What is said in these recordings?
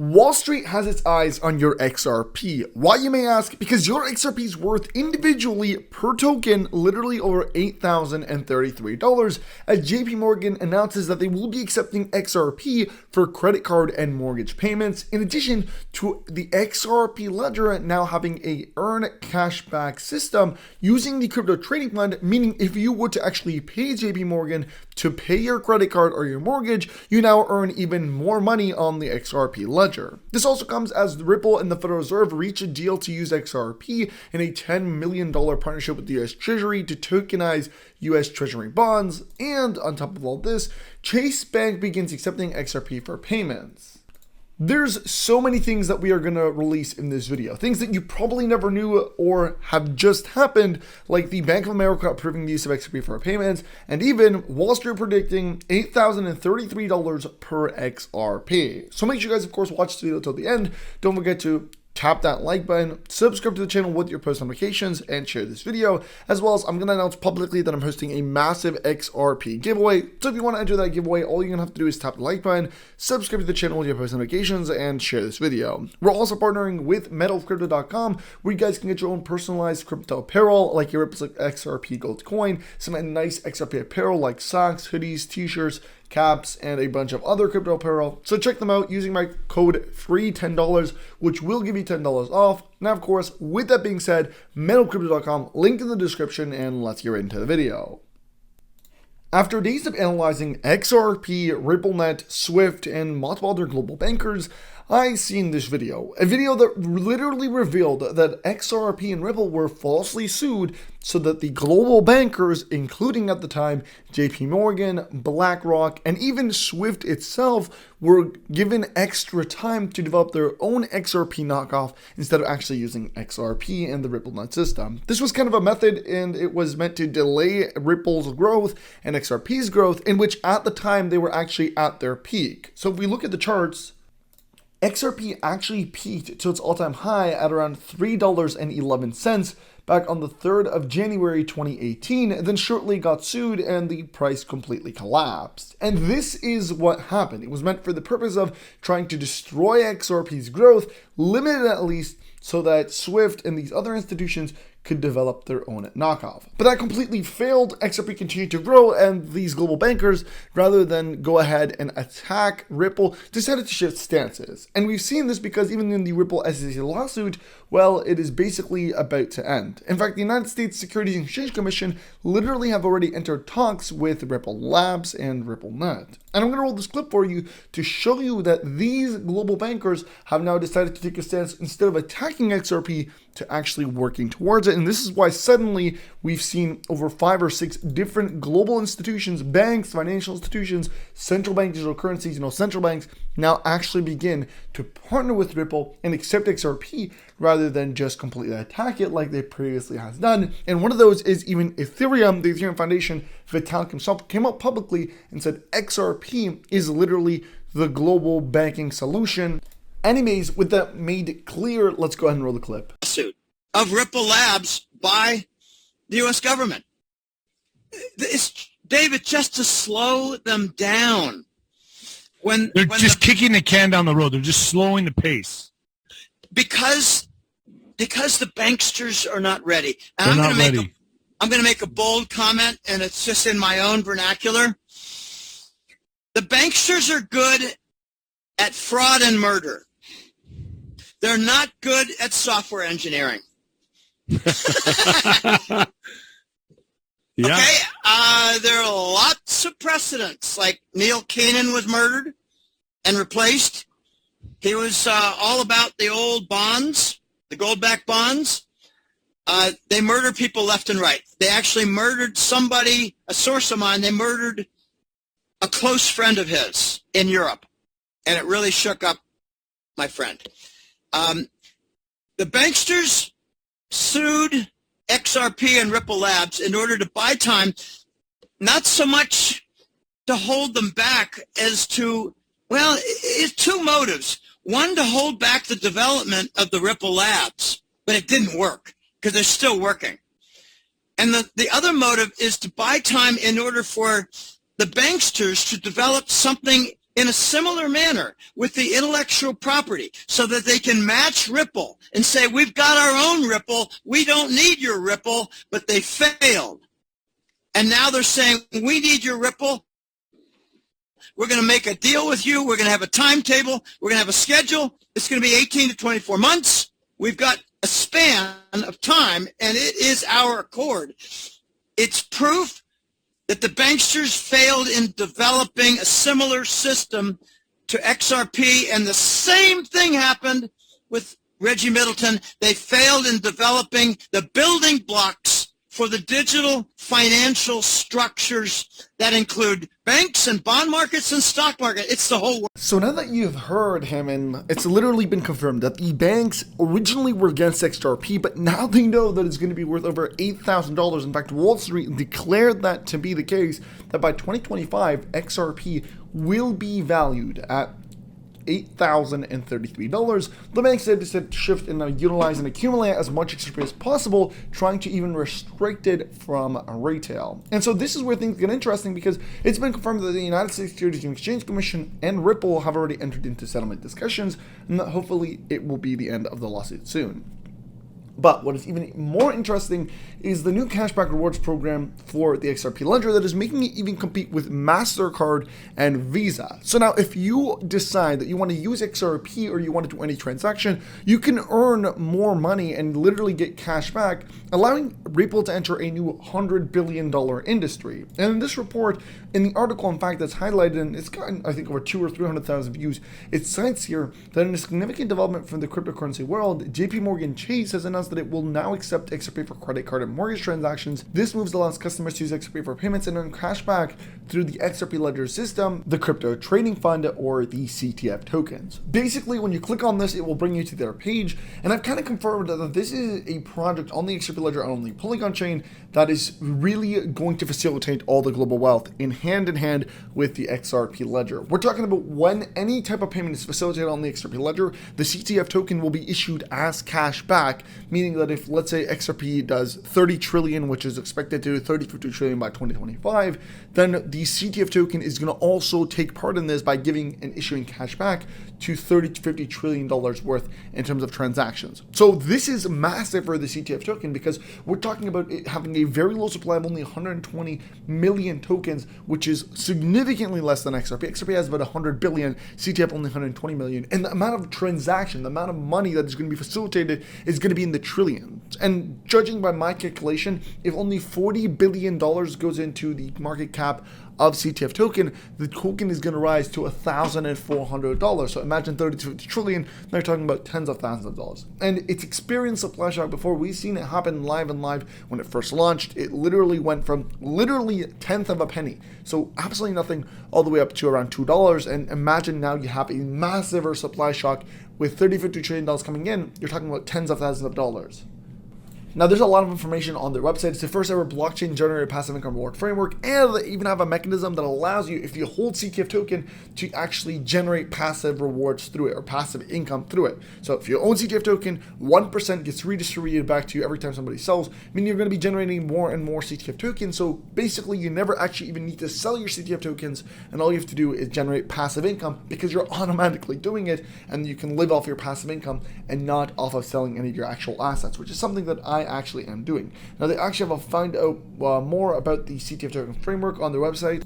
Wall Street has its eyes on your XRP. Why, you may ask? Because your XRP is worth individually per token literally over $8,033 as JP Morgan announces that they will be accepting XRP for credit card and mortgage payments, in addition to the XRP ledger now having a earn cashback system using the crypto trading fund, meaning if you were to actually pay JP Morgan to pay your credit card or your mortgage, you now earn even more money on the XRP ledger. This also comes as Ripple and the Federal Reserve reach a deal to use XRP in a $10 million partnership with the US Treasury to tokenize US Treasury bonds, and on top of all this, Chase Bank begins accepting XRP for payments. There's so many things that we are going to release in this video, things that you probably never knew or have just happened, like the Bank of America approving the use of XRP for payments, and even Wall Street predicting $8,033 per XRP. So make sure you guys, of course, watch this video till the end. Don't forget to tap that like button, subscribe to the channel with your post notifications, and share this video. As well as I'm going to announce publicly that I'm hosting a massive XRP giveaway. So if you want to enter that giveaway, all you're going to have to do is tap the like button, subscribe to the channel with your post notifications, and share this video. We're also partnering with metalcrypto.com, where you guys can get your own personalized crypto apparel, like your XRP gold coin, some nice XRP apparel like socks, hoodies, t-shirts, caps, and a bunch of other crypto apparel. So check them out using my code FREE10, which will give you $10 off. Now, of course, with that being said, metalcrypto.com, link in the description, and let's get into the video. After days of analyzing XRP, RippleNet, Swift, and multiple other global bankers, I seen this video, a video that literally revealed that XRP and Ripple were falsely sued so that the global bankers, including at the time JP Morgan, BlackRock, and even Swift itself, were given extra time to develop their own XRP knockoff instead of actually using XRP and the RippleNet system. This was kind of a method, and it was meant to delay Ripple's growth and XRP's growth, in which at the time they were actually at their peak. So if we look at the charts, XRP actually peaked to its all-time high at around $3.11 back on the 3rd of January 2018, then shortly got sued and the price completely collapsed. And this is what happened. It was meant for the purpose of trying to destroy XRP's growth, limited at least, so that Swift and these other institutions could develop their own knockoff. But that completely failed. XRP continued to grow, and these global bankers, rather than go ahead and attack Ripple, decided to shift stances. And we've seen this because even in the Ripple SEC lawsuit, well, it is basically about to end. In fact, the United States Securities and Exchange Commission literally have already entered talks with Ripple Labs and RippleNet. And I'm going to roll this clip for you to show you that these global bankers have now decided to take a stance, instead of attacking XRP, to actually working towards it. And this is why suddenly we've seen over 5 or 6 different global institutions, banks, financial institutions, central bank digital currencies, central banks now actually begin to partner with Ripple and accept XRP rather than just completely attack it like they previously has done. And one of those is even Ethereum. The Ethereum Foundation, Vitalik himself, came out publicly and said XRP is literally the global banking solution. Anyways, with that made clear, let's go ahead and roll the clip. Suit of Ripple Labs by the U.S. government. It's, David, just to slow them down. They're just kicking the can down the road. They're just slowing the pace. Because the banksters are not ready. And I'm going to make a bold comment, and it's just in my own vernacular. The banksters are good at fraud and murder. They're not good at software engineering. Yeah. Okay, there are lots of precedents. Like Neil Cannon was murdered and replaced. He was all about the old bonds, the gold-backed bonds. They murder people left and right. They actually murdered somebody, a source of mine. They murdered a close friend of his in Europe, and it really shook up my friend. The banksters sued XRP and Ripple Labs in order to buy time, not so much to hold them back as to, well, it's 2 motives. One, to hold back the development of the Ripple Labs, but it didn't work because they're still working. And the other motive is to buy time in order for the banksters to develop something in a similar manner with the intellectual property so that they can match Ripple and say, we've got our own Ripple, we don't need your Ripple, but they failed. And now they're saying, we need your Ripple. We're going to make a deal with you. We're going to have a timetable. We're going to have a schedule. It's going to be 18 to 24 months. We've got a span of time, and it is our accord. It's proof that the banksters failed in developing a similar system to XRP, and the same thing happened with Reggie Middleton. They failed in developing the building blocks for the digital financial structures that include banks and bond markets and stock market. It's the whole world. So now that you've heard him, and it's literally been confirmed that the banks originally were against XRP, but now they know that it's going to be worth over $8,000. In fact, Wall Street declared that to be the case, that by 2025, XRP will be valued at $8,033. The bank said to shift and utilize and accumulate as much XRP as possible, trying to even restrict it from retail. And so this is where things get interesting, because it's been confirmed that the United States Securities and Exchange Commission and Ripple have already entered into settlement discussions, and that hopefully it will be the end of the lawsuit soon. But what is even more interesting is the new cashback rewards program for the XRP ledger that is making it even compete with MasterCard and Visa. So now if you decide that you want to use XRP or you want to do any transaction, you can earn more money and literally get cash back, allowing Ripple to enter a new $100 billion industry. And in this report, in the article, in fact, that's highlighted, and it's gotten, I think, over 200,000 or 300,000 views, it cites here that in a significant development from the cryptocurrency world, JP Chase has announced that it will now accept XRP for credit card and mortgage transactions. This move allows customers to use XRP for payments and earn cash back through the XRP ledger system, the crypto trading fund, or the CTF tokens. Basically, when you click on this, it will bring you to their page, and I've kind of confirmed that this is a project on the XRP ledger on the Polygon chain that is really going to facilitate all the global wealth in hand with the XRP ledger. We're talking about when any type of payment is facilitated on the XRP ledger, the CTF token will be issued as cash back, meaning that if, let's say, XRP does 30 trillion, which is expected to do 50 trillion by 2025, then the CTF token is going to also take part in this by giving and issuing cash back to 30 to 50 trillion dollars worth in terms of transactions. So this is massive for the CTF token, because we're talking about it having a very low supply of only 120 million tokens, which is significantly less than XRP. XRP has about 100 billion, CTF only 120 million, and the amount of transaction, the amount of money that is going to be facilitated is going to be in the trillions. And judging by my calculation, if only $40 billion goes into the market cap of CTF token, the token is going to rise to $1,400. So imagine 30 to 50 trillion, they're talking about tens of thousands of dollars. And it's experienced supply shock before. We've seen it happen live when it first launched. It literally went from a tenth of a penny, so absolutely nothing, all the way up to around $2. And imagine now you have a massive supply shock with 30, 50 trillion dollars coming in. You're talking about tens of thousands of dollars. Now, there's a lot of information on their website. It's the first ever blockchain generated passive income reward framework, and they even have a mechanism that allows you, if you hold CTF token, to actually generate passive rewards through it, or passive income through it. So if you own CTF token, 1% gets redistributed back to you every time somebody sells, meaning you're going to be generating more and more CTF tokens. So basically, you never actually even need to sell your CTF tokens, and all you have to do is generate passive income, because you're automatically doing it, and you can live off your passive income and not off of selling any of your actual assets, which is something that I actually am doing. Now, they actually have found out more about the CTF token framework on their website,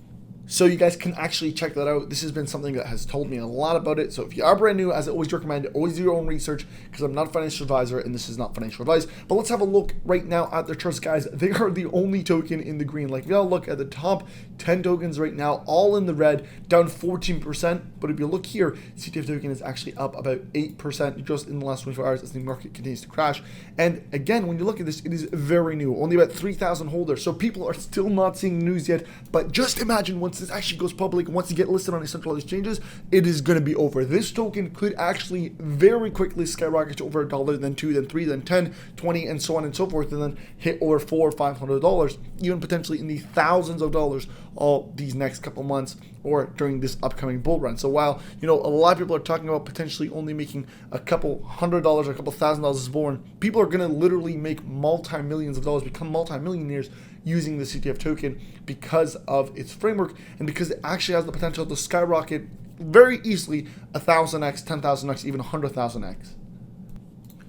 so you guys can actually check that out. This has been something that has told me a lot about it. So if you are brand new, as I always recommend, always do your own research, because I'm not a financial advisor and this is not financial advice. But let's have a look right now at their charts, guys. They are the only token in the green. Like, if you look at the top 10 tokens right now, all in the red, down 14%. But if you look here, CTF token is actually up about 8% just in the last 24 hours as the market continues to crash. And again, when you look at this, it is very new, only about 3,000 holders. So people are still not seeing news yet. But just imagine once this actually goes public, once you get listed on these centralized exchanges, it is going to be over. This token could actually very quickly skyrocket to over $1, then $2, then $3, then $10, $20, and so on and so forth, and then hit over $400 or $500, even potentially in the thousands of dollars all these next couple months or during this upcoming bull run. So while, you know, a lot of people are talking about potentially only making a couple $100 or a couple $1,000 as born, people are going to literally make multi-millions of dollars, become multi-millionaires using the CTF token because of its framework and because it actually has the potential to skyrocket very easily 1,000x, 10,000x, even 100,000x.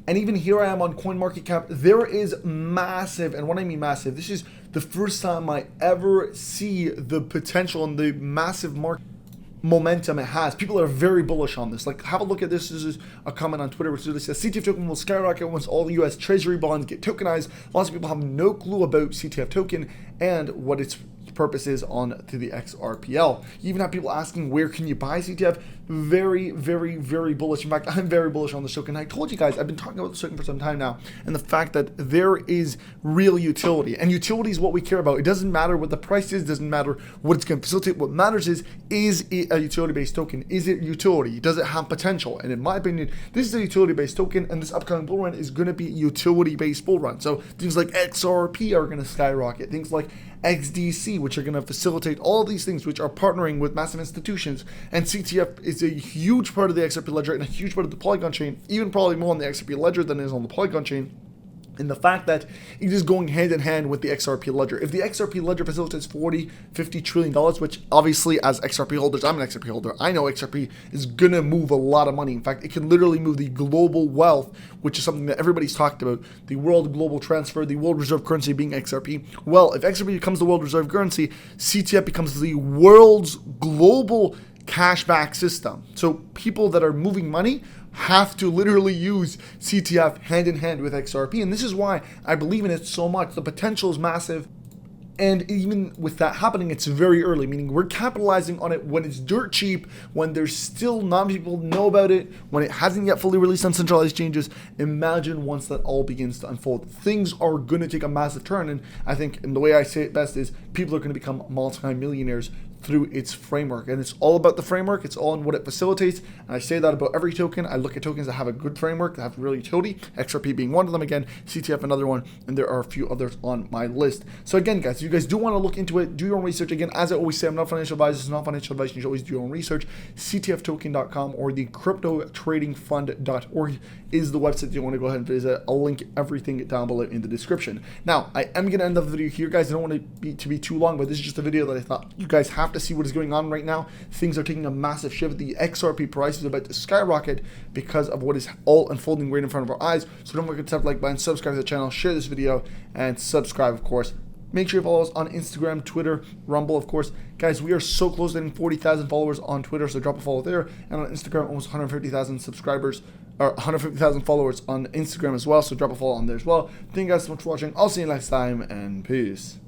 And even here I am on CoinMarketCap, there is massive, and when I mean massive, this is the first time I ever see the potential and the massive market momentum it has. People are very bullish on this. Like, have a look at this. This is a comment on Twitter which really says CTF token will skyrocket once all US Treasury bonds get tokenized. Lots of people have no clue about CTF token and what its purpose is on to the XRPL. You even have people asking, where can you buy CTF? Very, very, very bullish. In fact, I'm very bullish on this token. I told you guys, I've been talking about this token for some time now, and the fact that there is real utility, and utility is what we care about. It doesn't matter what the price is, doesn't matter what it's going to facilitate. What matters is it a utility-based token? Is it utility? Does it have potential? And in my opinion, this is a utility-based token, and this upcoming bull run is going to be a utility-based bull run. So things like XRP are going to skyrocket. Things like XDC, which are going to facilitate all of these things, which are partnering with massive institutions. And CTF is a huge part of the XRP ledger and a huge part of the Polygon chain, even probably more on the XRP ledger than it is on the Polygon chain. And the fact that it is going hand in hand with the XRP ledger. If the XRP ledger facilitates $40-50 trillion, which obviously as XRP holders, I'm an XRP holder, I know XRP is going to move a lot of money. In fact, it can literally move the global wealth, which is something that everybody's talked about, the world global transfer, the world reserve currency being XRP. Well, if XRP becomes the world reserve currency, CTF becomes the world's global cashback system. So people that are moving money have to literally use CTF hand in hand with XRP. And this is why I believe in it so much. The potential is massive. And even with that happening, it's very early, meaning we're capitalizing on it when it's dirt cheap, when there's still not many people know about it, when it hasn't yet fully released on centralized exchanges. Imagine once that all begins to unfold. Things are going to take a massive turn. And I think, and the way I say it best is, people are going to become multi-millionaires through its framework. And it's all about the framework. It's all in what it facilitates. And I say that about every token. I look at tokens that have a good framework, that have real utility, XRP being one of them again, CTF another one, and there are a few others on my list. So again, guys, if you guys do want to look into it, do your own research. Again, as I always say, I'm not a financial advisor. It's not financial advice. You should always do your own research. CTFtoken.com or the cryptotradingfund.org is the website you want to go ahead and visit. I'll link everything down below in the description. Now, I am going to end the video here, guys. I don't want it to be too long, but this is just a video that I thought you guys have to see what is going on right now. Things are taking a massive shift. The XRP price is about to skyrocket because of what is all unfolding right in front of our eyes. So don't forget to tap the like button, subscribe to the channel, share this video, and subscribe, of course. Make sure you follow us on Instagram, Twitter, Rumble, of course. Guys, we are so close to hitting 40,000 followers on Twitter, so drop a follow there. And on Instagram, almost 150,000 subscribers, or 150,000 followers on Instagram as well, so drop a follow on there as well. Thank you guys so much for watching. I'll see you next time, and peace.